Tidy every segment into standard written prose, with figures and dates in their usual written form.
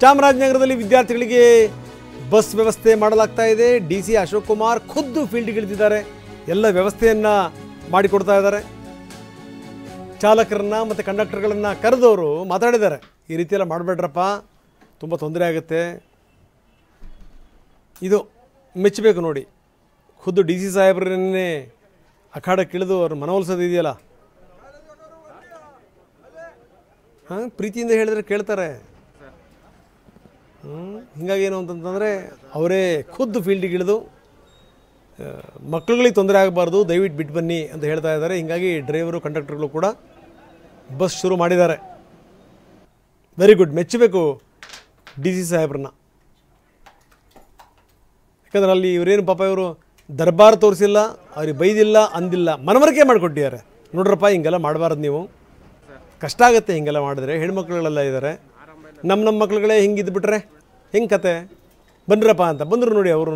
ಚಾಮರಾಜನಗರದಲ್ಲಿ ವಿದ್ಯಾರ್ಥಿಗಳಿಗೆ ಬಸ್ ವ್ಯವಸ್ಥೆ ಮಾಡಲಾಗ್ತಾ ಇದೆ. DC ಅಶೋಕ್ ಕುಮಾರ್ ಖುದ್ದು ಫೀಲ್ಡ್ಗಿಳಿದಿದ್ದಾರೆ. ಎಲ್ಲ ವ್ಯವಸ್ಥೆಯನ್ನು ಮಾಡಿಕೊಡ್ತಾ ಇದ್ದಾರೆ. ಚಾಲಕರನ್ನ ಮತ್ತು ಕಂಡಕ್ಟರ್ಗಳನ್ನು ಕರೆದವರು ಮಾತಾಡಿದ್ದಾರೆ. ಈ ರೀತಿಯೆಲ್ಲ ಮಾಡಬೇಡ್ರಪ್ಪ, ತುಂಬ ತೊಂದರೆ ಆಗುತ್ತೆ. ಇದು ಮೆಚ್ಚಬೇಕು ನೋಡಿ. ಖುದ್ದು DC ಸಾಹೇಬ್ರನ್ನೇ ಅಖಾಡಕ್ಕಿಳಿದು ಅವ್ರ ಮನವೊಲಿಸೋದು ಇದೆಯಲ್ಲ, ಪ್ರೀತಿಯಿಂದ ಹೇಳಿದ್ರೆ ಕೇಳ್ತಾರೆ. ಹೀಗಾಗಿ ಏನು ಅಂತಂತಂದರೆ ಅವರೇ ಖುದ್ದು ಫೀಲ್ಡಿಗಿಳಿದು ಮಕ್ಕಳುಗಳಿಗೆ ತೊಂದರೆ ಆಗಬಾರ್ದು, ದಯವಿಟ್ಟು ಬಿಟ್ಟು ಬನ್ನಿ ಅಂತ ಹೇಳ್ತಾ ಇದ್ದಾರೆ. ಹೀಗಾಗಿ ಡ್ರೈವರು ಕಂಡಕ್ಟರ್ಗಳು ಕೂಡ ಬಸ್ ಶುರು ಮಾಡಿದ್ದಾರೆ. ವೆರಿ ಗುಡ್, ಮೆಚ್ಚಬೇಕು DC ಸಾಹೇಬ್ರನ್ನ. ಯಾಕಂದ್ರೆ ಅಲ್ಲಿ ಇವರೇನು ಪಾಪ ಇವರು ದರ್ಬಾರ್ ತೋರಿಸಿಲ್ಲ, ಅವ್ರಿಗೆ ಬೈದಿಲ್ಲ, ಅಂದಿಲ್ಲ, ಮನವರಿಕೆ ಮಾಡಿಕೊಟ್ಟಿದ್ದಾರೆ. ನೋಡ್ರಪ್ಪ ಹಿಂಗೆಲ್ಲ ಮಾಡಬಾರ್ದು, ನೀವು ಕಷ್ಟ ಆಗುತ್ತೆ ಹಿಂಗೆಲ್ಲ ಮಾಡಿದ್ರೆ. ಹೆಣ್ಮಕ್ಳುಗಳೆಲ್ಲ ಇದ್ದಾರೆ, ನಮ್ಮ ಮಕ್ಳುಗಳೇ ಹಿಂಗೆ ಇದ್ಬಿಟ್ರೆ ಹೆಂಗೆ ಕತೆ, ಬನ್ನಿರಪ್ಪ ಅಂತ ಬಂದರು ನೋಡಿ ಅವರು.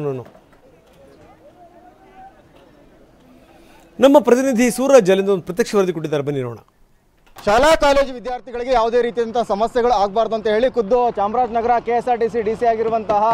ನಮ್ಮ ಪ್ರತಿನಿಧಿ ಸೂರಜ್ ಅಲ್ಲಿಂದ ಒಂದು ಪ್ರತ್ಯಕ್ಷ ವರದಿ ಕೊಟ್ಟಿದ್ದಾರೆ, ಬನ್ನಿ ನೋಡೋಣ. ಶಾಲಾ ಕಾಲೇಜು ವಿದ್ಯಾರ್ಥಿಗಳಿಗೆ ಯಾವುದೇ ರೀತಿಯಂತಹ ಸಮಸ್ಯೆಗಳು ಆಗಬಾರ್ದು ಅಂತ ಹೇಳಿ ಖುದ್ದು ಚಾಮರಾಜನಗರ KSRTC DC ಆಗಿರುವಂತಹ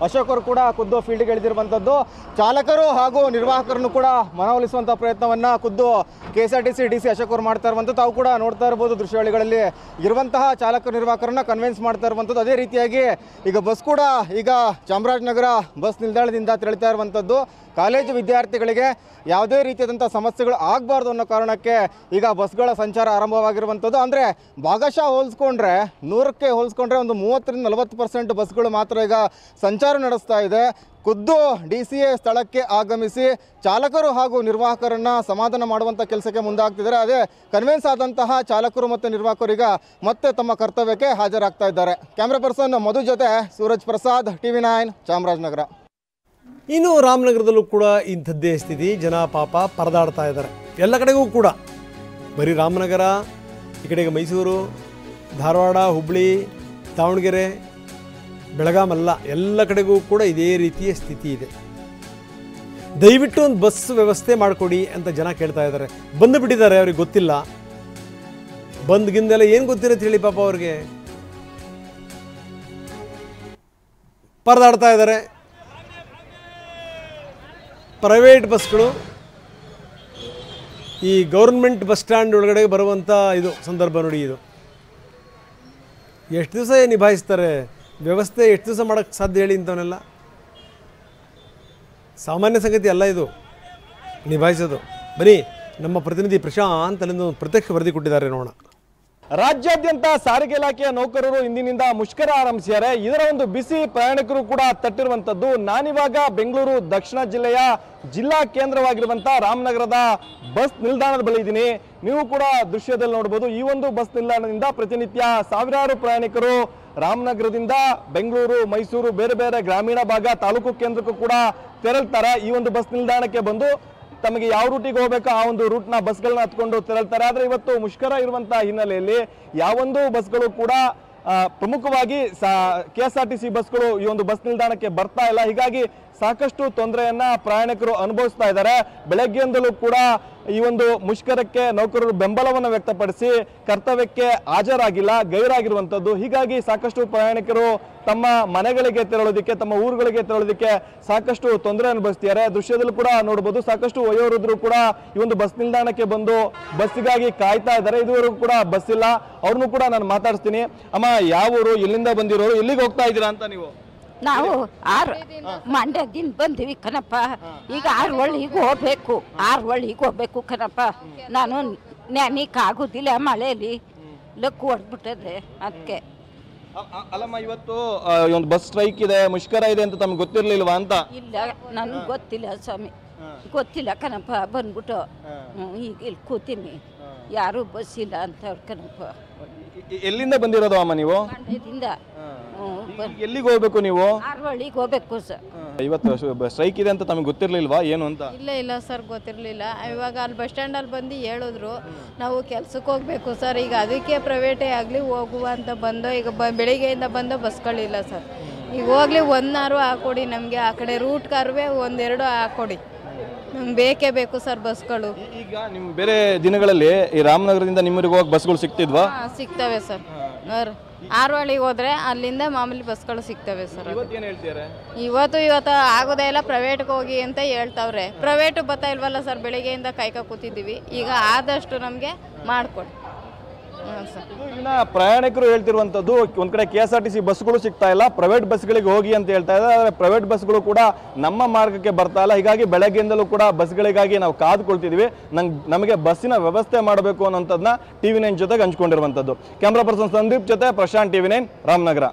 ಅಶೋಕ್ ಅವರು ಕೂಡ ಖುದ್ದು ಫೀಲ್ಡ್ಗೆ ಇಳಿದಿರುವಂಥದ್ದು. ಚಾಲಕರು ಹಾಗೂ ನಿರ್ವಾಹಕರನ್ನು ಕೂಡ ಮನವೊಲಿಸುವಂಥ ಪ್ರಯತ್ನವನ್ನು ಖುದ್ದು KSRTC DC ಅಶೋಕ್ ಅವರು ಮಾಡ್ತಾ ಇರುವಂಥದ್ದು. ತಾವು ಕೂಡ ನೋಡ್ತಾ ಇರ್ಬೋದು ದೃಶ್ಯಾವಳಿಗಳಲ್ಲಿ ಇರುವಂತಹ ಚಾಲಕ ನಿರ್ವಾಹಕರನ್ನ ಕನ್ವಿನ್ಸ್ ಮಾಡ್ತಾ ಇರುವಂಥದ್ದು. ಅದೇ ರೀತಿಯಾಗಿ ಈಗ ಬಸ್ ಕೂಡ ಈಗ ಚಾಮರಾಜನಗರ ಬಸ್ ನಿಲ್ದಾಣದಿಂದ ತೆರಳುತ್ತಾ ಇರುವಂಥದ್ದು. ಕಾಲೇಜು ವಿದ್ಯಾರ್ಥಿಗಳಿಗೆ ಯಾವುದೇ ರೀತಿಯಾದಂಥ ಸಮಸ್ಯೆಗಳು ಆಗಬಾರ್ದು ಅನ್ನೋ ಕಾರಣಕ್ಕೆ ಈಗ ಬಸ್ಗಳ ಸಂಚಾರ ಆರಂಭವಾಗಿರುವಂಥದ್ದು. ಅಂದರೆ ಭಾಗಶಃ ಹೋಲಿಸ್ಕೊಂಡ್ರೆ 100ಕ್ಕೆ ಹೋಲಿಸ್ಕೊಂಡ್ರೆ ಒಂದು 30-40% ಬಸ್ಗಳು ಮಾತ್ರ ಈಗ ಸಂಚಾರ ನಡೆಸ್ತಾ ಇದೆ. ಖುದ್ದು DCA ಸ್ಥಳಕ್ಕೆ ಆಗಮಿಸಿ ಚಾಲಕರು ಹಾಗೂ ನಿರ್ವಾಹಕರನ್ನು ಸಮಾಧಾನ ಮಾಡುವಂಥ ಕೆಲಸಕ್ಕೆ ಮುಂದಾಗ್ತಿದ್ದಾರೆ. ಅದೇ ಕನ್ವಿನ್ಸ್ ಆದಂತಹ ಚಾಲಕರು ಮತ್ತು ನಿರ್ವಾಹಕರು ಈಗ ಮತ್ತೆ ತಮ್ಮ ಕರ್ತವ್ಯಕ್ಕೆ ಹಾಜರಾಗ್ತಾ ಇದ್ದಾರೆ. ಕ್ಯಾಮ್ರಾ ಪರ್ಸನ್ ಮಧು ಜೊತೆ ಸೂರಜ್ ಪ್ರಸಾದ್, TV9 ಚಾಮರಾಜನಗರ. ಇನ್ನು ರಾಮನಗರದಲ್ಲೂ ಕೂಡ ಇಂಥದ್ದೇ ಸ್ಥಿತಿ. ಜನ ಪಾಪ ಪರದಾಡ್ತಾ ಇದ್ದಾರೆ ಎಲ್ಲ ಕಡೆಗೂ ಕೂಡ. ಬರೀ ರಾಮನಗರ, ಈ ಕಡೆಗೆ ಮೈಸೂರು, ಧಾರವಾಡ, ಹುಬ್ಬಳ್ಳಿ, ದಾವಣಗೆರೆ, ಬೆಳಗಾಂ ಅಲ್ಲ, ಎಲ್ಲ ಕಡೆಗೂ ಕೂಡ ಇದೇ ರೀತಿಯ ಸ್ಥಿತಿ ಇದೆ. ದಯವಿಟ್ಟು ಒಂದು ಬಸ್ ವ್ಯವಸ್ಥೆ ಮಾಡಿಕೊಡಿ ಅಂತ ಜನ ಕೇಳ್ತಾ ಇದ್ದಾರೆ. ಬಂದು ಬಿಟ್ಟಿದ್ದಾರೆ, ಅವ್ರಿಗೆ ಗೊತ್ತಿಲ್ಲ. ಬಂದ್ಗಿಂದೆಲ್ಲ ಏನು ಗೊತ್ತಿರುತ್ತೆ ಹೇಳಿ ಪಾಪ ಅವ್ರಿಗೆ. ಪರದಾಡ್ತಾ ಇದ್ದಾರೆ. ಪ್ರೈವೇಟ್ ಬಸ್ಗಳು ಈ ಗೌರ್ಮೆಂಟ್ ಬಸ್ ಸ್ಟ್ಯಾಂಡ್ ಒಳಗಡೆ ಬರುವಂಥ ಇದು ಸಂದರ್ಭ ನೋಡಿ. ಇದು ಎಷ್ಟು ದಿವಸ ನಿಭಾಯಿಸ್ತಾರೆ ವ್ಯವಸ್ಥೆ, ಎಷ್ಟು ದಿವಸ ಮಾಡೋಕ್ಕೆ ಸಾಧ್ಯ ಹೇಳಿ ಇಂಥವನ್ನೆಲ್ಲ? ಸಾಮಾನ್ಯ ಸಂಗತಿ ಅಲ್ಲ ಇದು ನಿಭಾಯಿಸೋದು. ಬನ್ನಿ ನಮ್ಮ ಪ್ರತಿನಿಧಿ ಪ್ರಶಾಂತ್ ಅಲ್ಲಿಂದ ಪ್ರತ್ಯಕ್ಷ ವರದಿ ಕೊಟ್ಟಿದ್ದಾರೆ, ನೋಡೋಣ. ರಾಜ್ಯಾದ್ಯಂತ ಸಾರಿಗೆ ಇಲಾಖೆಯ ನೌಕರರು ಇಂದಿನಿಂದ ಮುಷ್ಕರ ಆರಂಭಿಸಿದ್ದಾರೆ. ಇದರ ಒಂದು ಬಿಸಿ ಪ್ರಯಾಣಿಕರು ಕೂಡ ತಟ್ಟಿರುವಂತದ್ದು. ನಾನಿವಾಗ ಬೆಂಗಳೂರು ದಕ್ಷಿಣ ಜಿಲ್ಲೆಯ ಜಿಲ್ಲಾ ಕೇಂದ್ರವಾಗಿರುವಂತಹ ರಾಮನಗರದ ಬಸ್ ನಿಲ್ದಾಣದ ಬಳಿ ಇದ್ದೀನಿ. ನೀವು ಕೂಡ ದೃಶ್ಯದಲ್ಲಿ ನೋಡಬಹುದು. ಈ ಒಂದು ಬಸ್ ನಿಲ್ದಾಣದಿಂದ ಪ್ರತಿನಿತ್ಯ ಸಾವಿರಾರು ಪ್ರಯಾಣಿಕರು ರಾಮನಗರದಿಂದ ಬೆಂಗಳೂರು, ಮೈಸೂರು, ಬೇರೆ ಬೇರೆ ಗ್ರಾಮೀಣ ಭಾಗ, ತಾಲೂಕು ಕೇಂದ್ರಕ್ಕೂ ಕೂಡ ತೆರಳ್ತಾರೆ. ಈ ಒಂದು ಬಸ್ ನಿಲ್ದಾಣಕ್ಕೆ ಬಂದು ತಮಗೆ ಯಾವ ರೂಟಿಗೆ ಹೋಗಬೇಕು ಆ ಒಂದು ರೂಟ್ನ ಬಸ್ಗಳನ್ನ ಹತ್ಕೊಂಡು ತೆರಳ್ತಾರೆ. ಆದರೆ ಇವತ್ತು ಮುಷ್ಕರ ಇರುವಂತಹ ಹಿನ್ನೆಲೆಯಲ್ಲಿ ಯಾವೊಂದು ಬಸ್ಗಳು ಕೂಡ ಪ್ರಮುಖವಾಗಿ KSRTC ಬಸ್ಗಳು ಈ ಒಂದು ಬಸ್ ನಿಲ್ದಾಣಕ್ಕೆ ಬರ್ತಾ ಇಲ್ಲ. ಹೀಗಾಗಿ ಸಾಕಷ್ಟು ತೊಂದರೆಯನ್ನ ಪ್ರಯಾಣಿಕರು ಅನುಭವಿಸ್ತಾ ಇದ್ದಾರೆ. ಬೆಳಗ್ಗೆಯಿಂದಲೂ ಕೂಡ ಈ ಒಂದು ಮುಷ್ಕರಕ್ಕೆ ನೌಕರರು ಬೆಂಬಲವನ್ನು ವ್ಯಕ್ತಪಡಿಸಿ ಕರ್ತವ್ಯಕ್ಕೆ ಹಾಜರಾಗಿಲ್ಲ, ಗೈರಾಗಿರುವಂಥದ್ದು. ಹೀಗಾಗಿ ಸಾಕಷ್ಟು ಪ್ರಯಾಣಿಕರು ತಮ್ಮ ಮನೆಗಳಿಗೆ ತೆರಳೋದಕ್ಕೆ, ತಮ್ಮ ಊರುಗಳಿಗೆ ತೆರಳೋದಕ್ಕೆ ಸಾಕಷ್ಟು ತೊಂದರೆ ಅನುಭವಿಸ್ತಿದ್ದಾರೆ. ದೃಶ್ಯದಲ್ಲೂ ಕೂಡ ನೋಡಬಹುದು. ಸಾಕಷ್ಟು ವಯೋವೃದ್ಧರು ಕೂಡ ಈ ಒಂದು ಬಸ್ ನಿಲ್ದಾಣಕ್ಕೆ ಬಂದು ಬಸ್ಸಿಗಾಗಿ ಕಾಯ್ತಾ ಇದ್ದಾರೆ. ಇದುವರೆಗೂ ಕೂಡ ಬಸ್ ಇಲ್ಲ. ಅವ್ರನ್ನು ಕೂಡ ನಾನು ಮಾತಾಡ್ತೀನಿ. ಅಮ್ಮ, ಯಾವ ಊರು, ಎಲ್ಲಿಂದ ಬಂದಿರೋರು, ಎಲ್ಲಿಗೆ ಹೋಗ್ತಾ ಇದ್ದೀರಾ ಅಂತ ನೀವು? ನಾವು ಮಂಡ್ಯದಿಂದ ಬಂದಿವಿ ಕಣಪ್ಪ. ಈಗ ಆರ್ವಳ್ಳಿಗೆ ಹೋಗ್ಬೇಕು ಕಣಪ್ಪ. ನಾನು ನೆನಕ್ಕೆ ಆಗೋದಿಲ್ಲ, ಮಳೆಯಲ್ಲಿ ಲಕ್ಕು ಹೊಡ್ಬಿಟ್ಟದೆ ಅದಕ್ಕೆ. ಅಲ್ಲಮ್ಮ, ಇವತ್ತು ಒಂದು ಬಸ್ ಸ್ಟ್ರೈಕ್ ಇದೆ, ಮುಷ್ಕರ ಇದೆ ಅಂತ ತಮ್ಗೆ ಗೊತ್ತಿರ್ಲಿಲ್ವಾ ಅಂತ? ಇಲ್ಲ, ನನಗೆ ಗೊತ್ತಿಲ್ಲ ಸ್ವಾಮಿ, ಗೊತ್ತಿಲ್ಲ ಕಣಪ್ಪ. ಬಂದ್ಬಿಟ್ಟು ಈಗ ಇಲ್ಲಿ ಕೂತೀನಿ, ಯಾರು ಬಸ್ ಇಲ್ಲ ಅಂತ ಕಣಪ್ಪ. ಎಲ್ಲಿಂದ ಬಂದಿರೋದು ಅಮ್ಮ ನೀವು? ಮಂಡ್ಯದಿಂದ. ಎಲ್ಲಿಗೆ ಹೋಗ್ಬೇಕು ನೀವು? ಆರ್ವಳ್ಳಿಗೆ ಹೋಗ್ಬೇಕು ಸರ್. ಇವತ್ತು ಸ್ಟ್ರೈಕ್ ಇದೆ ಅಂತ ತಮಗೆ ಗೊತ್ತಿರ್ಲಿಲ್ವಾ ಏನು ಅಂತ? ಇಲ್ಲ ಸರ್, ಗೊತ್ತಿರಲಿಲ್ಲ. ಇವಾಗ ಅಲ್ಲಿ ಬಸ್ ಸ್ಟ್ಯಾಂಡಲ್ಲಿ ಬಂದು ಹೇಳಿದ್ರು ನಾವು ಕೆಲ್ಸಕ್ಕೆ ಹೋಗ್ಬೇಕು ಸರ್. ಈಗ ಅದಕ್ಕೆ ಪ್ರೈವೇಟೇ ಆಗಲಿ ಹೋಗುವ ಅಂತ ಬಂದು ಈಗ ಬೆಳಿಗ್ಗೆಯಿಂದ ಬಂದು ಬಸ್ಗಳಿಲ್ಲ ಸರ್. ಈಗ ಹೋಗ್ಲಿ 1 ಅವರ್ ಹಾಕೊಡಿ ನಮಗೆ, ಆ ಕಡೆ ರೂಟ್ ಕಾರ್ವೇ 1-2 ಹಾಕೊಡಿ, ನಮ್ಗೆ ಬೇಕೇ ಬೇಕು ಸರ್ ಬಸ್ಗಳು. ಈಗ ನಿಮ್ಮ ಬೇರೆ ದಿನಗಳಲ್ಲಿ ಈ ರಾಮನಗರದಿಂದ ನಿಮ್ಮೂರಿಗೆ ಹೋಗಿ ಬಸ್ಗಳು ಸಿಗ್ತಿದ್ವಾ? ಸಿಗ್ತವೆ ಸರ್. ಆರ್ವಳ್ಳಿಗೆ ಹೋದ್ರೆ ಅಲ್ಲಿಂದ ಮಾಮೂಲಿ ಬಸ್ಗಳು ಸಿಗ್ತವೆ ಸರ್. ಏನು ಹೇಳ್ತೀರಾ? ಇವತ್ತು ಆಗೋದೇ ಇಲ್ಲ, ಪ್ರೈವೇಟ್ಗೆ ಹೋಗಿ ಅಂತ ಹೇಳ್ತಾವ್ರೆ. ಪ್ರೈವೇಟು ಬರ್ತಾ ಇಲ್ವಲ್ಲ ಸರ್, ಬೆಳಿಗ್ಗೆಯಿಂದ ಕಾಯ್ಕ ಕೂತಿದ್ದೀವಿ. ಈಗ ಆದಷ್ಟು ನಮಗೆ ಮಾಡಿಕೊಡಿ. ಇನ್ನ ಪ್ರಯಾಣಿಕರು ಹೇಳ್ತಿರುವಂತದ್ದು ಒಂದ್ ಕಡೆ KSRTC ಬಸ್ಗಳು ಸಿಗ್ತಾ ಇಲ್ಲ, ಪ್ರೈವೇಟ್ ಬಸ್ಗಳಿಗೆ ಹೋಗಿ ಅಂತ ಹೇಳ್ತಾ ಇದ್ದಾರೆ. ಆದರೆ ಪ್ರೈವೇಟ್ ಬಸ್ಗಳು ಕೂಡ ನಮ್ಮ ಮಾರ್ಗಕ್ಕೆ ಬರ್ತಾ ಇಲ್ಲ. ಹೀಗಾಗಿ ಬೆಳಗ್ಗೆಯಿಂದಲೂ ಕೂಡ ಬಸ್ಗಳಿಗಾಗಿ ನಾವು ಕಾದುಕೊಳ್ತಿದ್ವಿ. ನಮಗೆ ಬಸ್ಸಿನ ವ್ಯವಸ್ಥೆ ಮಾಡಬೇಕು ಅನ್ನೋಂಥದ್ದನ್ನ TV9 ಜೊತೆಗೆ ಹಂಚ್ಕೊಂಡಿರುವಂಥದ್ದು. ಕ್ಯಾಮ್ರಾ ಪರ್ಸನ್ ಸಂದೀಪ್ ಜೊತೆ ಪ್ರಶಾಂತ್, TV9 ರಾಮನಗರ.